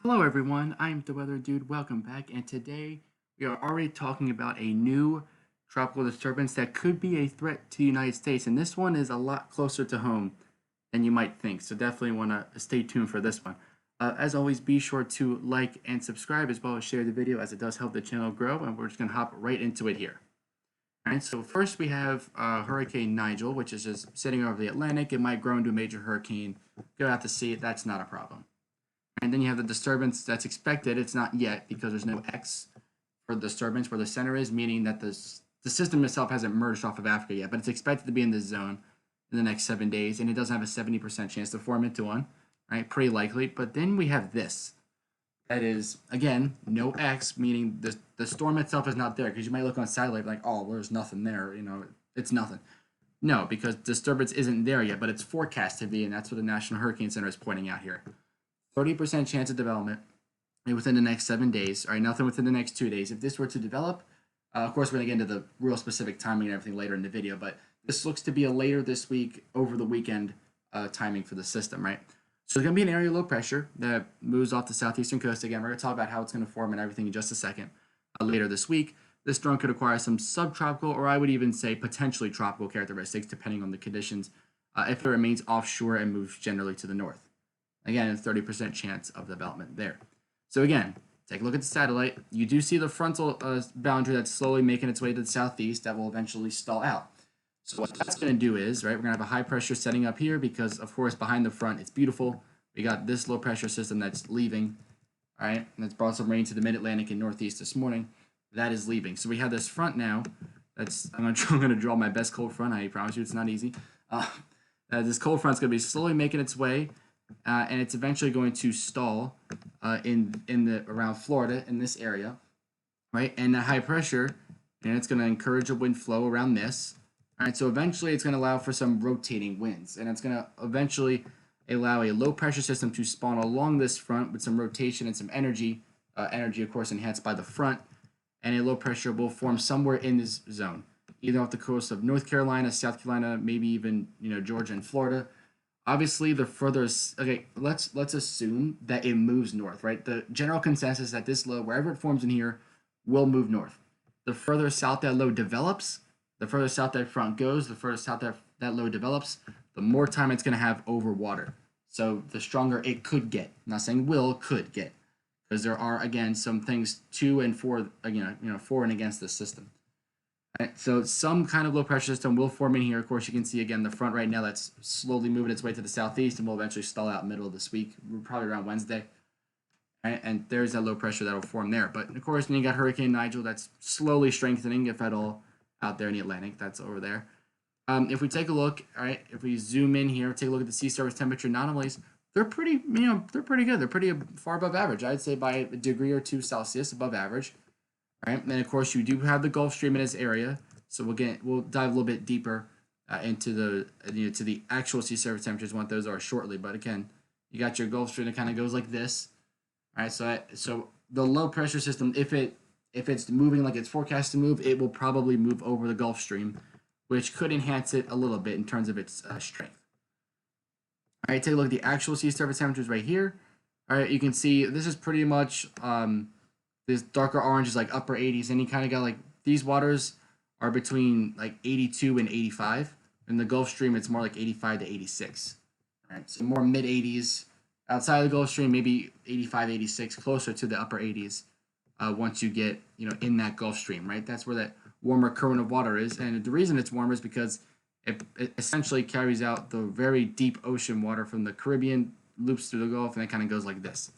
Hello everyone, I'm the Weather Dude. Welcome back, and today we are already talking about a new tropical disturbance that could be a threat to the United States, and this one is a lot closer to home than you might think. So definitely want to stay tuned for this one. As always, be sure to like and subscribe as well as share the video, as it does help the channel grow. And we're just gonna hop right into it here. All right. So first we have Hurricane Nigel, which is just sitting over the Atlantic. It might grow into a major hurricane. Go out to sea. That's not a problem. And then you have the disturbance that's expected. It's not yet because there's no X for the disturbance where the center is, meaning that the system itself hasn't merged off of Africa yet, but it's expected to be in this zone in the next 7 days, and it does have a 70% chance to form into one, right? Pretty likely. But then we have this. That is, again, no X, meaning the storm itself is not there, because you might look on satellite like, oh, well, there's nothing there, it's nothing. No, because disturbance isn't there yet, but it's forecast to be, and that's what the National Hurricane Center is pointing out here. 30% chance of development within the next 7 days. All right, nothing within the next 2 days. If this were to develop, of course, we're going to get into the real specific timing and everything later in the video, but this looks to be a later this week, over the weekend timing for the system, right? So there's going to be an area of low pressure that moves off the southeastern coast. Again, we're going to talk about how it's going to form and everything in just a second. Later this week, this storm could acquire some subtropical, or I would even say potentially tropical characteristics, depending on the conditions, if it remains offshore and moves generally to the north. Again, a 30% chance of development there. So again, take a look at the satellite. You do see the frontal boundary that's slowly making its way to the southeast that will eventually stall out. So what that's going to do is, right, we're going to have a high pressure setting up here because, of course, behind the front, it's beautiful. We got this low pressure system that's leaving, all right, and it's brought some rain to the mid-Atlantic and northeast this morning. That is leaving. So we have this front now. I'm going to draw my best cold front. I promise you it's not easy. This cold front's going to be slowly making its way, and it's eventually going to stall in the around Florida in this area, right? And the high pressure, and it's going to encourage a wind flow around this. All right, so eventually it's going to allow for some rotating winds, and it's going to eventually allow a low pressure system to spawn along this front with some rotation and some energy. Energy, of course, enhanced by the front, and a low pressure will form somewhere in this zone, either off the coast of North Carolina, South Carolina, maybe even Georgia and Florida. Obviously, the further, okay, let's assume that it moves north, right? The general consensus is that this low, wherever it forms in here, will move north. The further south that low develops, the further south that front goes, the further south that low develops, the more time it's going to have over water. So the stronger it could get. I'm not saying will, could get, because there are, again, some things to and for, for and against this system. Right, so some kind of low pressure system will form in here. Of course, you can see again the front right now that's slowly moving its way to the southeast and will eventually stall out middle of this week, probably around Wednesday. Right, and there's that low pressure that will form there. But of course, then you got Hurricane Nigel that's slowly strengthening, if at all, out there in the Atlantic. That's over there. If we take a look, all right, if we zoom in here, take a look at the sea surface temperature anomalies. They're pretty, they're pretty good. They're pretty far above average. I'd say by a degree or two Celsius above average. Right, and then of course you do have the Gulf Stream in this area, so we'll dive a little bit deeper into the to the actual sea surface temperatures, what those are shortly. But again, you got your Gulf Stream that kind of goes like this. All right, so the low pressure system, if it's moving like it's forecast to move, it will probably move over the Gulf Stream, which could enhance it a little bit in terms of its strength. All right, take a look at the actual sea surface temperatures right here. All right, you can see this is pretty much this darker orange is like upper 80s, and you kind of got like these waters are between like 82 and 85. In the Gulf Stream, it's more like 85 to 86. All right, so more mid 80s. Outside of the Gulf Stream, maybe 85, 86, closer to the upper 80s. Once you get in that Gulf Stream, right? That's where that warmer current of water is, and the reason it's warmer is because it essentially carries out the very deep ocean water from the Caribbean, loops through the Gulf, and it kind of goes like this.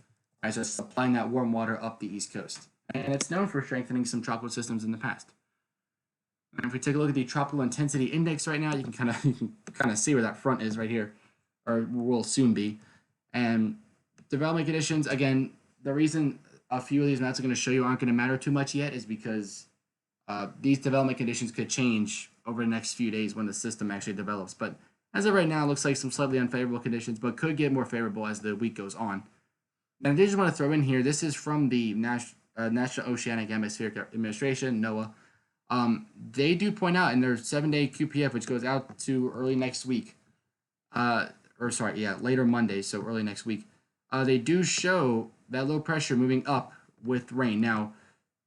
Right, so it's supplying that warm water up the East Coast. And it's known for strengthening some tropical systems in the past. And if we take a look at the tropical intensity index right now, you can kind of see where that front is right here, or will soon be. And development conditions, again, the reason a few of these maps are going to show you aren't going to matter too much yet is because these development conditions could change over the next few days when the system actually develops. But as of right now, it looks like some slightly unfavorable conditions, but could get more favorable as the week goes on. And I did just want to throw in here, this is from the National Oceanic Atmospheric Administration, NOAA. They do point out in their 7-day QPF, which goes out to early next week, later Monday, so early next week, they do show that low pressure moving up with rain. Now,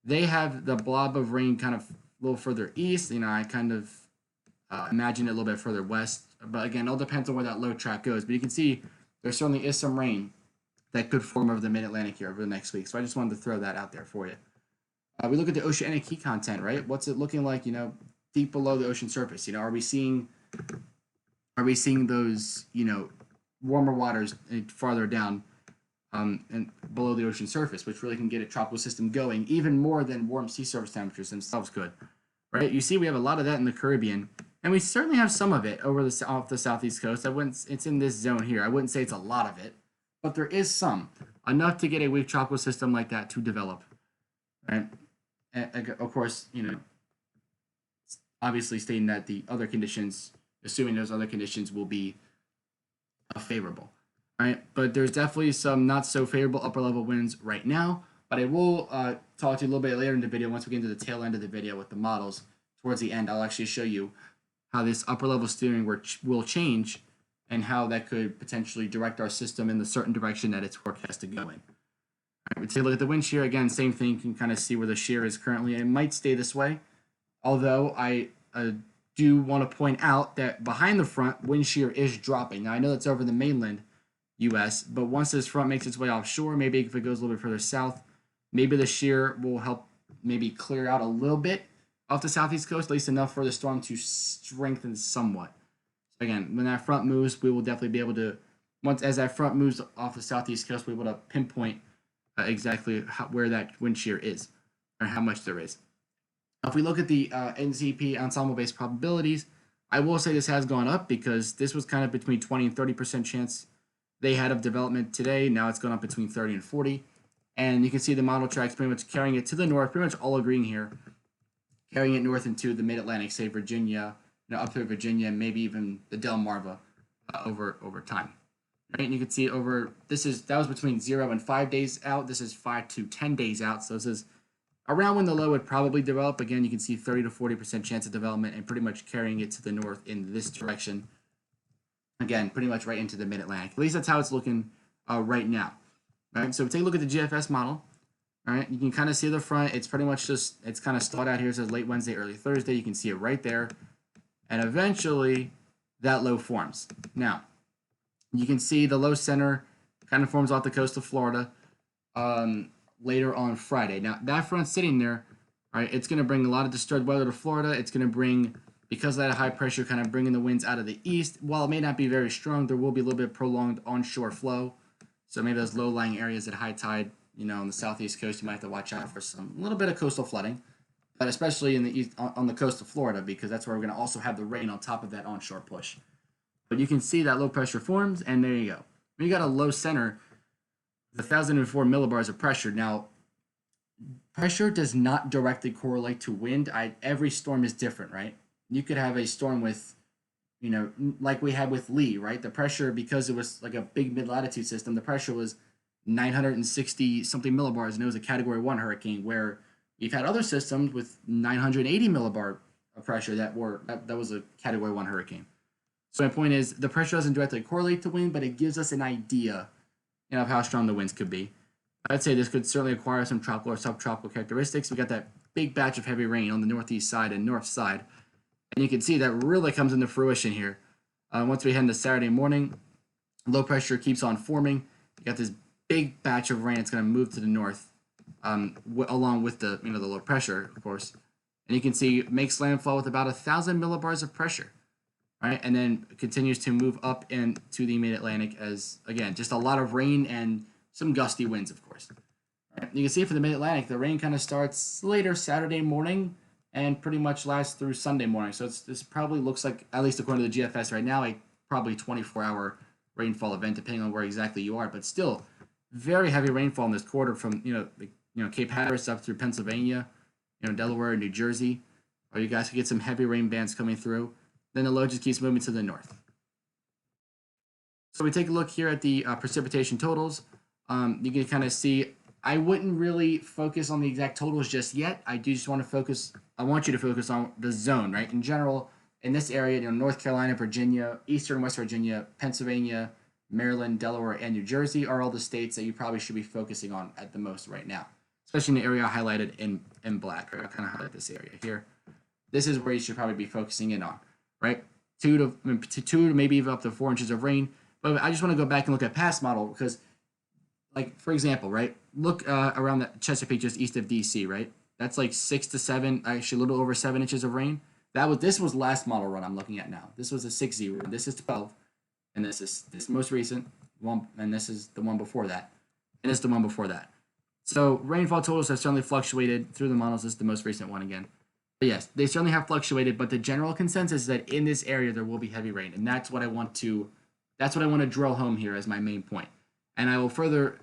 they have the blob of rain kind of a little further east. I kind of imagine it a little bit further west. But again, it all depends on where that low track goes. But you can see there certainly is some rain that could form over the mid-Atlantic here over the next week. So I just wanted to throw that out there for you. We look at the oceanic heat content, right? What's it looking like, deep below the ocean surface? Are we seeing those, warmer waters farther down and below the ocean surface, which really can get a tropical system going even more than warm sea surface temperatures themselves could, right? You see we have a lot of that in the Caribbean, and we certainly have some of it off the southeast coast. It's in this zone here. I wouldn't say it's a lot of it, but there is some, enough to get a weak tropical system like that to develop, right? And of course, obviously stating that the other conditions, assuming those other conditions will be favorable, right? But there's definitely some not so favorable upper level winds right now. But I will talk to you a little bit later in the video, once we get into the tail end of the video with the models. Towards the end, I'll actually show you how this upper level steering will change and how that could potentially direct our system in the certain direction that it's forecast to go in. All right, we take a look at the wind shear. Again, same thing. You can kind of see where the shear is currently. It might stay this way, although I do want to point out that behind the front, wind shear is dropping. Now, I know that's over the mainland U.S., but once this front makes its way offshore, maybe if it goes a little bit further south, maybe the shear will help maybe clear out a little bit off the southeast coast, at least enough for the storm to strengthen somewhat. So again, when that front moves, we will definitely be able to, as that front moves off the southeast coast, we'll be able to pinpoint exactly where that wind shear is or how much there is. If we look at the NCP ensemble-based probabilities, I will say this has gone up because this was kind of between 20 and 30% chance they had of development today. Now it's gone up between 30 and 40. And you can see the model tracks pretty much carrying it to the north, pretty much all agreeing here, carrying it north into the mid-Atlantic, say Virginia, up through Virginia, and maybe even the Delmarva over time. Right? And you can see that was between 0 and 5 days out. This is 5 to 10 days out. So this is around when the low would probably develop. Again, you can see 30 to 40% chance of development and pretty much carrying it to the north in this direction. Again, pretty much right into the mid-Atlantic. At least that's how it's looking right now. All right, so take a look at the GFS model. All right, you can kind of see the front. It's pretty much it's kind of stalled out here. It says late Wednesday, early Thursday. You can see it right there. And eventually, that low forms. Now, you can see the low center kind of forms off the coast of Florida later on Friday. Now, that front sitting there, all right, it's going to bring a lot of disturbed weather to Florida. It's going to bring, because of that high pressure, kind of bringing the winds out of the east. While it may not be very strong, there will be a little bit of prolonged onshore flow. So maybe those low-lying areas at high tide, on the southeast coast, you might have to watch out for a little bit of coastal flooding, but especially in the east, on the coast of Florida, because that's where we're going to also have the rain on top of that onshore push. But you can see that low pressure forms, and there you go. When you got a low center, the 1,004 millibars of pressure. Now, pressure does not directly correlate to wind. Every storm is different, right? You could have a storm with, like we had with Lee, right? The pressure, because it was like a big mid-latitude system, the pressure was 960 something millibars, and it was a Category 1 hurricane, where we've had other systems with 980 millibar of pressure that was a Category 1 hurricane. So my point is, the pressure doesn't directly correlate to wind, but it gives us an idea, of how strong the winds could be. I'd say this could certainly acquire some tropical or subtropical characteristics. We got that big batch of heavy rain on the northeast side and north side, and you can see that really comes into fruition here. Once we head into Saturday morning, low pressure keeps on forming. You got this big batch of rain. It's going to move to the north, along with the the low pressure, of course. And you can see it makes landfall with about 1,000 millibars of pressure, right? And then continues to move up into the mid-Atlantic as, again, just a lot of rain and some gusty winds, of course. Right? You can see for the mid-Atlantic, the rain kind of starts later Saturday morning and pretty much lasts through Sunday morning. So this probably looks like, at least according to the GFS right now, a probably 24-hour rainfall event, depending on where exactly you are. But still, very heavy rainfall in this quarter from Cape Hatteras up through Pennsylvania, Delaware, New Jersey. Or you guys could get some heavy rain bands coming through. Then the low just keeps moving to the north. So we take a look here at the precipitation totals. You can kind of see, I wouldn't really focus on the exact totals just yet. I want you to focus on the zone, right? In general, in this area, North Carolina, Virginia, Eastern West Virginia, Pennsylvania, Maryland, Delaware, and New Jersey are all the states that you probably should be focusing on at the most right now, especially in the area highlighted in black. Right? I'll kind of highlight this area here. This is where you should probably be focusing in on, right? 2 to maybe even up to 4 inches of rain. But I just want to go back and look at past model because, like, for example, right? Look around the Chesapeake just east of DC, right? That's like 6 to 7, actually a little over 7 inches of rain. This was last model run I'm looking at now. This was a 6Z run. This is 12, and this is this most recent one, and this is the one before that, and this is the one before that. So rainfall totals have certainly fluctuated through the models. This is the most recent one again. But yes, they certainly have fluctuated. But the general consensus is that in this area there will be heavy rain, and that's what I want to drill home here as my main point. And I will further,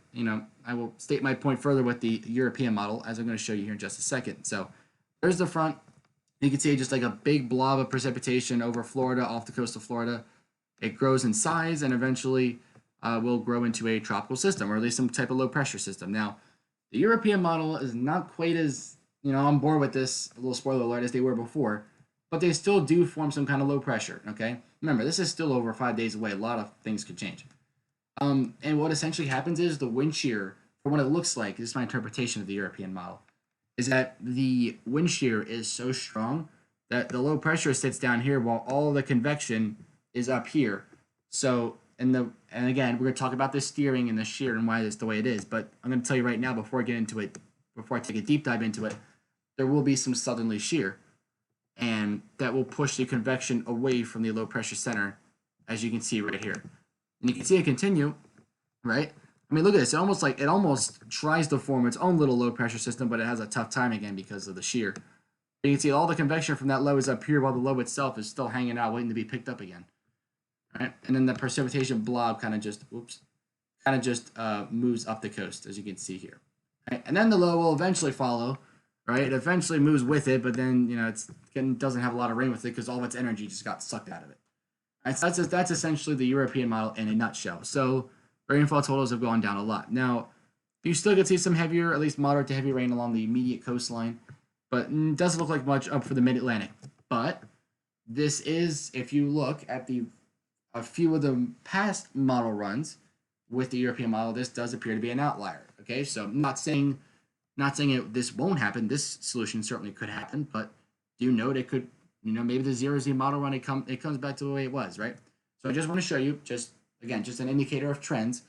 I will state my point further with the European model, as I'm going to show you here in just a second. So there's the front. You can see just like a big blob of precipitation over Florida, off the coast of Florida. It grows in size and eventually will grow into a tropical system, or at least some type of low pressure system. Now, the European model is not quite as, on board with this, a little spoiler alert, as they were before, but they still do form some kind of low pressure, okay? Remember, this is still over 5 days away. A lot of things could change. And what essentially happens is the wind shear, for what it looks like, this is my interpretation of the European model, is that the wind shear is so strong that the low pressure sits down here while all the convection is up here. So, and again, we're going to talk about the steering and the shear and why it's the way it is, but I'm going to tell you right now before I get into it, before I take a deep dive into it, there will be some southerly shear, and that will push the convection away from the low pressure center, as you can see right here. And you can see it continue, right? I mean, look at this. It almost tries to form its own little low pressure system, but it has a tough time again because of the shear. You can see all the convection from that low is up here, while the low itself is still hanging out, waiting to be picked up again. Right? And then the precipitation blob kind of just moves up the coast, as you can see here. Right? And then the low will eventually follow. Right? It eventually moves with it, but then it doesn't have a lot of rain with it because all of its energy just got sucked out of it. Right, so that's essentially the European model in a nutshell. So rainfall totals have gone down a lot. Now, you still could see some heavier, at least moderate to heavy rain along the immediate coastline, but it doesn't look like much up for the mid-Atlantic. But this is, if you look at a few of the past model runs with the European model, this does appear to be an outlier. Okay, so I'm not saying this won't happen. This solution certainly could happen, but do note it could. Maybe the 0Z model run, it comes back to the way it was, right? So I just want to show you, just an indicator of trends.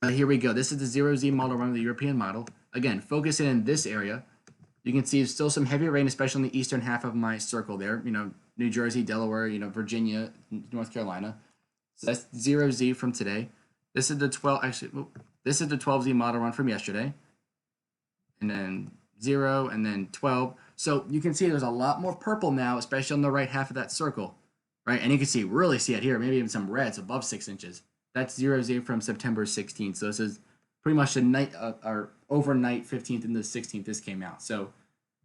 Here we go. This is the 0Z model run of the European model. Again, focus in this area. You can see still some heavy rain, especially in the eastern half of my circle there. New Jersey, Delaware, Virginia, North Carolina. So that's 0Z from today. This is the 12Z model run from yesterday. And then 0, and then 12. So you can see there's a lot more purple now, especially on the right half of that circle, right? And you can really see it here, maybe even some reds above 6 inches. That's 0Z from September 16th. So this is pretty much the night, or overnight 15th and the 16th this came out. So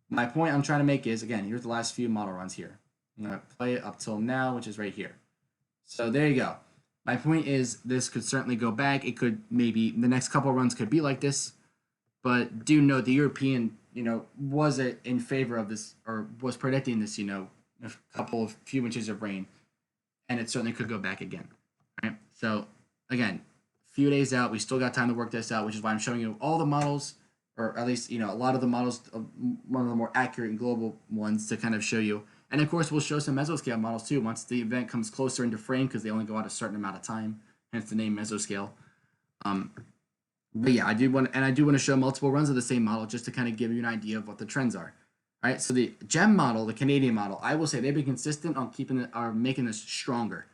my point I'm trying to make is, again, here's the last few model runs here. I'm going to play it up till now, which is right here. So there you go. My point is this could certainly go back. It could maybe, the next couple runs could be like this. But do note the European, was it in favor of this, or was predicting this, a few inches of rain, and it certainly could go back again. Right? So again, a few days out, we still got time to work this out, which is why I'm showing you all the models, or at least a lot of the models, one of the more accurate and global ones to kind of show you. And of course, we'll show some mesoscale models too once the event comes closer into frame, because they only go out a certain amount of time, hence the name mesoscale. But yeah, I do want to show multiple runs of the same model just to kind of give you an idea of what the trends are. All right, so the GEM model, the Canadian model, I will say they've been consistent on making this stronger.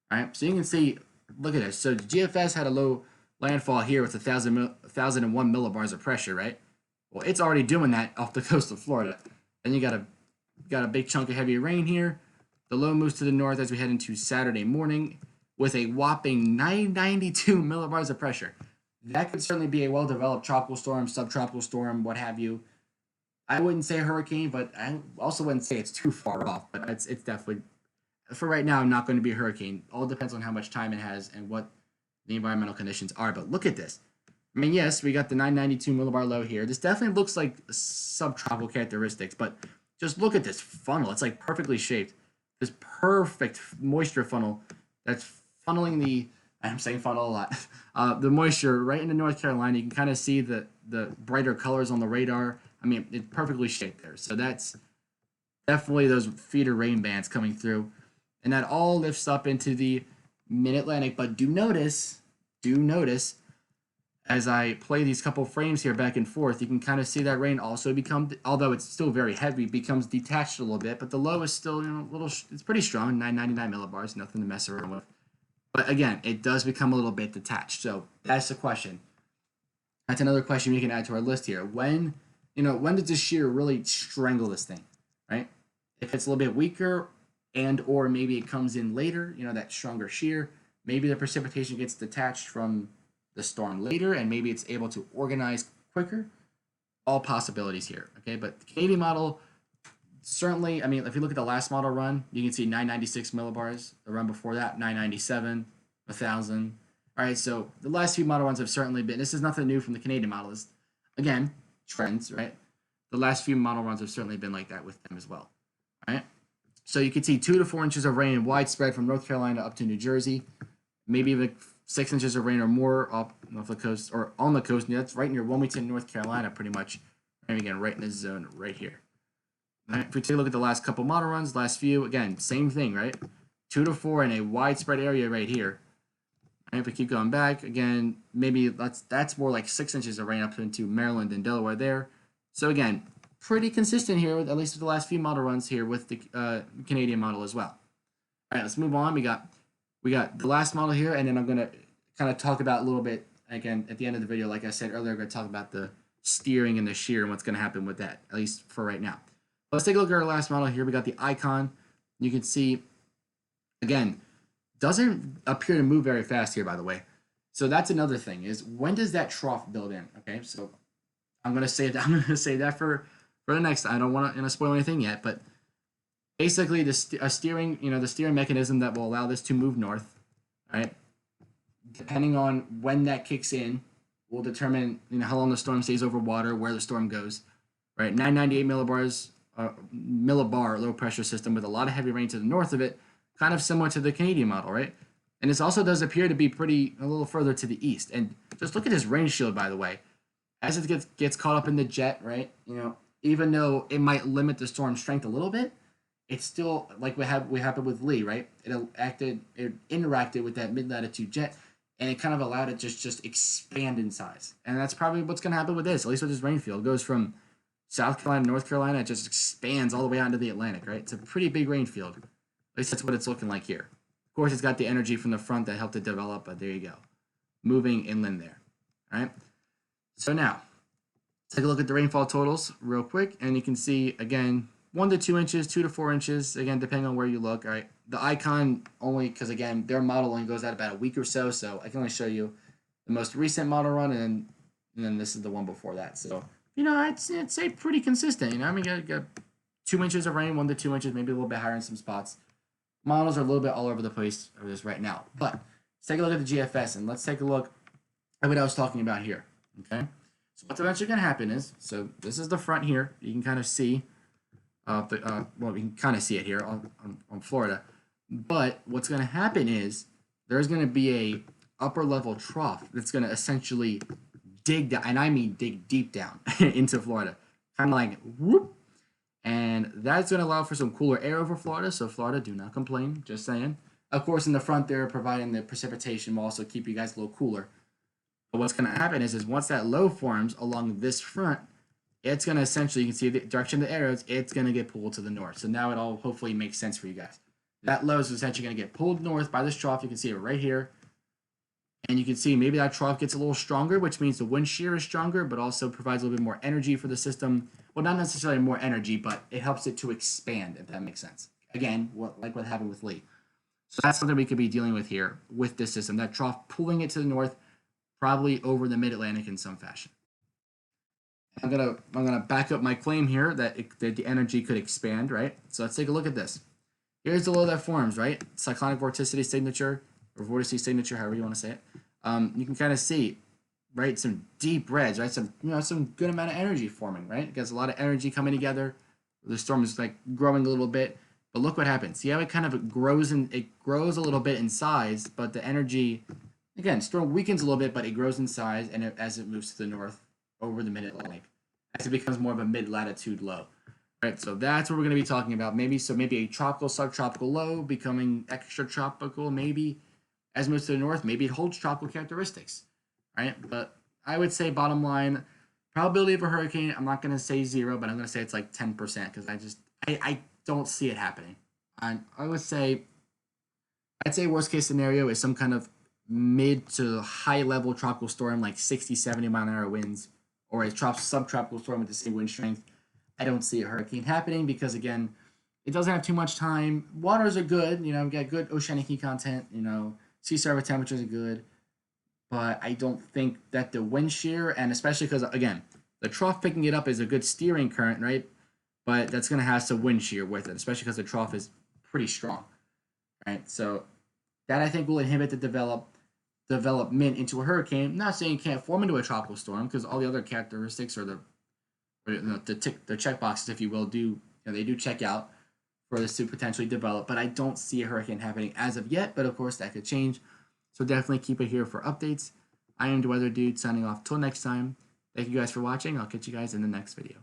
All right, so you can see, look at this. So GFS had a low landfall here with 1,001 millibars of pressure, right? Well, it's already doing that off the coast of Florida. Then you got a big chunk of heavy rain here. The low moves to the north as we head into Saturday morning with a whopping 992 millibars of pressure. That could certainly be a well-developed tropical storm, subtropical storm, what have you. I wouldn't say hurricane, but I also wouldn't say it's too far off. But it's definitely, for right now, not going to be a hurricane. All depends on how much time it has and what the environmental conditions are. But look at this. I mean, yes, we got the 992 millibar low here. This definitely looks like subtropical characteristics, but just look at this funnel. It's like perfectly shaped. This perfect moisture funnel that's funneling the I'm saying funnel a lot. The moisture right into North Carolina, you can kind of see the brighter colors on the radar. I mean, it's perfectly shaped there. So that's definitely those feeder rain bands coming through. And that all lifts up into the mid-Atlantic. But do notice, as I play these couple frames here back and forth, you can kind of see that rain also become, although it's still very heavy, becomes detached a little bit. But the low is still, a little, it's pretty strong, 999 millibars, nothing to mess around with. But again, it does become a little bit detached. So that's the question. That's another question we can add to our list here. When does the shear really strangle this thing, right? If it's a little bit weaker and or maybe it comes in later, that stronger shear, maybe the precipitation gets detached from the storm later and maybe it's able to organize quicker. All possibilities here, okay? But the Canadian model, certainly, I mean, if you look at the last model run, you can see 996 millibars. The run before that, 997, 1,000. All right, so the last few model runs have certainly been, this is nothing new from the Canadian model. It's, again, trends, right? The last few model runs have certainly been like that with them as well, right? So you can see 2 to 4 inches of rain widespread from North Carolina up to New Jersey, maybe even 6 inches of rain or more up off the coast or on the coast. And that's right near Wilmington, North Carolina, pretty much. And again, right in this zone right here. Right, if we take a look at the last couple model runs, last few, again, same thing, right? 2 to 4 in a widespread area right here. And if we keep going back, again, maybe that's more like 6 inches of rain up into Maryland and Delaware there. So again, pretty consistent here, at least with the last few model runs here with the Canadian model as well. All right, let's move on. We got the last model here, and then I'm going to kind of talk about a little bit, again, at the end of the video, like I said earlier, I'm going to talk about the steering and the shear and what's going to happen with that, at least for right now. Let's take a look at our last model here. We got the Icon. You can see, again, doesn't appear to move very fast here, by the way. So that's another thing, is when does that trough build in? Okay, so I'm gonna save that for the next. I don't want to spoil anything yet, but basically the steering mechanism that will allow this to move north, right? Depending on when that kicks in, will determine how long the storm stays over water, where the storm goes, right? 998 millibars. Millibar low pressure system with a lot of heavy rain to the north of it, kind of similar to the Canadian model, right? And this also does appear to be a little further to the east. And just look at this rain shield, by the way. As it gets caught up in the jet, right? Even though it might limit the storm strength a little bit, it's still like we happened with Lee, right? It interacted with that mid latitude jet, and it kind of allowed it just expand in size. And that's probably what's going to happen with this. At least with this rain field, it goes from South Carolina, North Carolina, it just expands all the way out into the Atlantic, right? It's a pretty big rain field. At least that's what it's looking like here. Of course, it's got the energy from the front that helped it develop, but there you go. Moving inland there, all right? So now, take a look at the rainfall totals real quick, and you can see, again, 1 to 2 inches, 2 to 4 inches, again, depending on where you look, all right? The Icon only, because, again, their model only goes out about a week or so I can only show you the most recent model run, and then this is the one before that, so I'd say pretty consistent. I mean, got 2 inches of rain, 1 to 2 inches, maybe a little bit higher in some spots. Models are a little bit all over the place of this right now. But let's take a look at the GFS, and let's take a look at what I was talking about here. Okay? So what's eventually going to happen is, so this is the front here. You can kind of see, well, you can kind of see it here on Florida. But what's going to happen is there's going to be a upper level trough that's going to essentially dig down, and I mean dig deep down into Florida, kind of like whoop, and that's going to allow for some cooler air over Florida. So Florida, do not complain. Just saying. Of course, in the front there, providing the precipitation will also keep you guys a little cooler. But what's going to happen is once that low forms along this front, it's going to essentially, you can see the direction of the arrows, it's going to get pulled to the north. So now it all hopefully makes sense for you guys. That low is essentially going to get pulled north by this trough. You can see it right here. And you can see maybe that trough gets a little stronger, which means the wind shear is stronger, but also provides a little bit more energy for the system. Well, not necessarily more energy, but it helps it to expand, if that makes sense. Again, like what happened with Lee. So that's something we could be dealing with here with this system. That trough pulling it to the north, probably over the mid-Atlantic in some fashion. I'm gonna back up my claim here that the energy could expand, right? So let's take a look at this. Here's the low that forms, right? Cyclonic vorticity signature, or vorticity signature, however you want to say it. You can kind of see, right, some deep reds, right? Some good amount of energy forming, right? It gets a lot of energy coming together. The storm is like growing a little bit, but look what happens. See how it kind of grows a little bit in size, but the energy Again, storm weakens a little bit, but it grows in size, and as it moves to the north over the mid-Atlantic, as it becomes more of a mid-latitude low. Right, so that's what we're going to be talking about. Maybe a tropical, subtropical low becoming extratropical. Maybe as it moves to the north, maybe it holds tropical characteristics. Right, but I would say bottom line, probability of a hurricane. I'm not going to say zero, but I'm going to say it's like 10% because I don't see it happening. I would say I'd say worst case scenario is some kind of mid to high level tropical storm like 60, 70 mile an hour winds, or a subtropical storm with the same wind strength. I don't see a hurricane happening because, again, it doesn't have too much time. Waters are good, we got good oceanic heat content, sea surface temperatures are good, but I don't think that the wind shear, and especially because, again, the trough picking it up is a good steering current, right? But that's going to have some wind shear with it, especially because the trough is pretty strong, right? So that I think will inhibit the development into a hurricane. I'm not saying it can't form into a tropical storm because all the other characteristics the check boxes, if you will, they do check out for this to potentially develop. But I don't see a hurricane happening as of yet. But of course, that could change. So definitely keep it here for updates. I am the Weather Dude signing off. Till next time. Thank you guys for watching. I'll catch you guys in the next video.